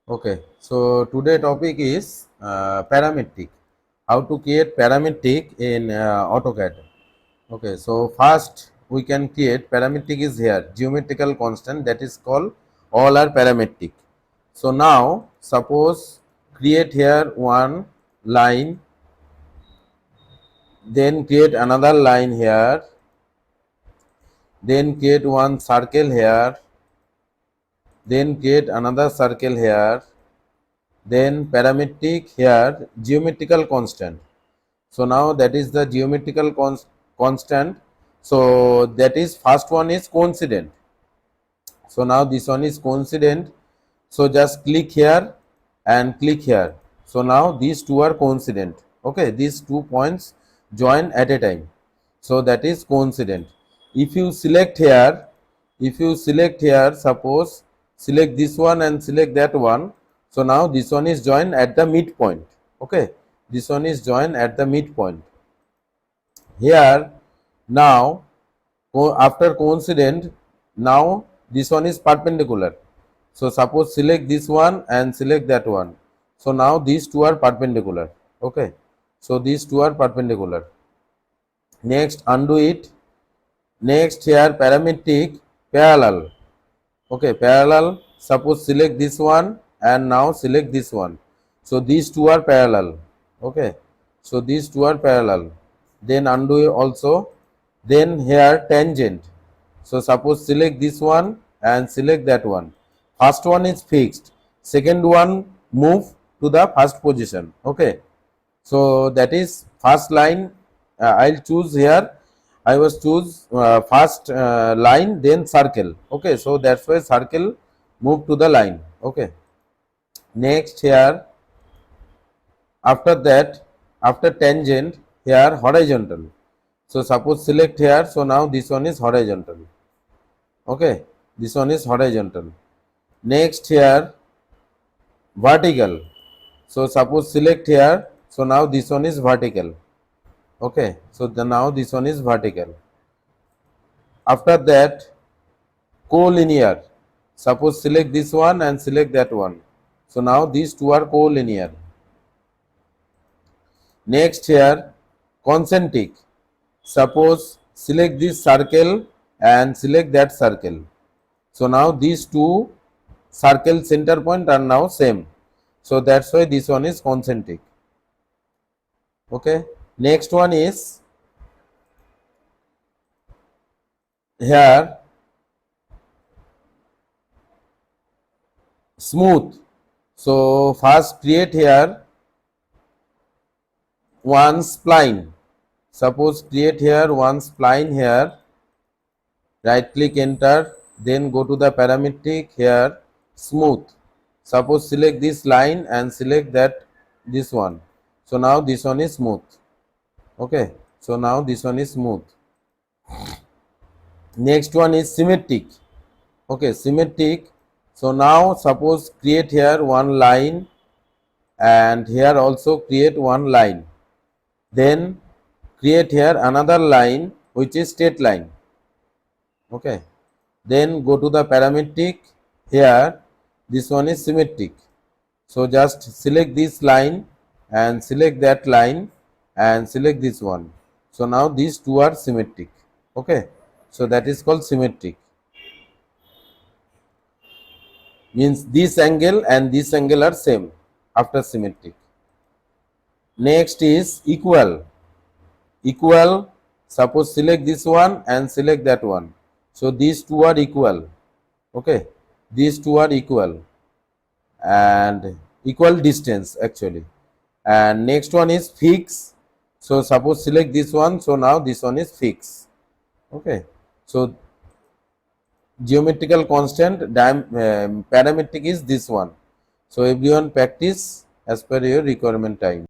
Okay, so today topic is parametric. How to create parametric in AutoCAD. Okay, so first we can create parametric is here geometrical constant that is called all are parametric. So now suppose create here one line, then create another line here, then create one circle here, then create another circle here, then parametric here geometrical constant. So now that is the geometrical constant. So that is first one is coincident. So now this one is coincident. So just click here and click here. So now these two are coincident. Okay, these 2 points join at a time. So that is coincident. If you select here, suppose select this one and select that one. So now this one is joined at the midpoint. Okay, this one is joined at the midpoint. Here now after coincident, now this one is perpendicular. So suppose select this one and select that one. So now these two are perpendicular. Okay, so these two are perpendicular. Next undo it. Next here parametric parallel. Okay, parallel. Suppose select this one and now select this one. So these two are parallel. Okay, so these two are parallel. Then undo it also. Then here tangent. So suppose select this one and select that one. First one is fixed. Second one move to the first position. Okay, so that is first line. I'll choose here. I was choose first line, then circle. Okay, so that's why circle move to the line. Okay, next here after that, after tangent here horizontal. So suppose select here. So now this one is horizontal. Okay, this one is horizontal. Next here vertical. So suppose select here. So now this one is vertical. Okay, so now this one is vertical. After that collinear. Suppose select this one and select that one. So now these two are collinear. Next here concentric. Suppose select this circle and select that circle. So now these two circle center point are now same. So that's why this one is concentric. Okay, next one is here smooth. So first create here one spline. Suppose create here one spline here, right click enter, then go to the parametric here smooth. Suppose select this line and select that this one. So now this one is smooth. Okay, so now this one is smooth. Next one is symmetric. Okay, symmetric. So now suppose create here one line and here also create one line. Then create here another line which is straight line. Okay, then go to the parametric here, this one is symmetric. So just select this line and select that line and select this one. So now these two are symmetric. Okay, so that is called symmetric. Means this angle and this angle are same after symmetric. Next is equal. Equal, suppose select this one and select that one. So these two are equal. Okay, these two are equal and equal distance actually. And next one is fix. So suppose select this one. So now this one is fix. Okay, so geometrical constant parametric is this one. So everyone practice as per your requirement time.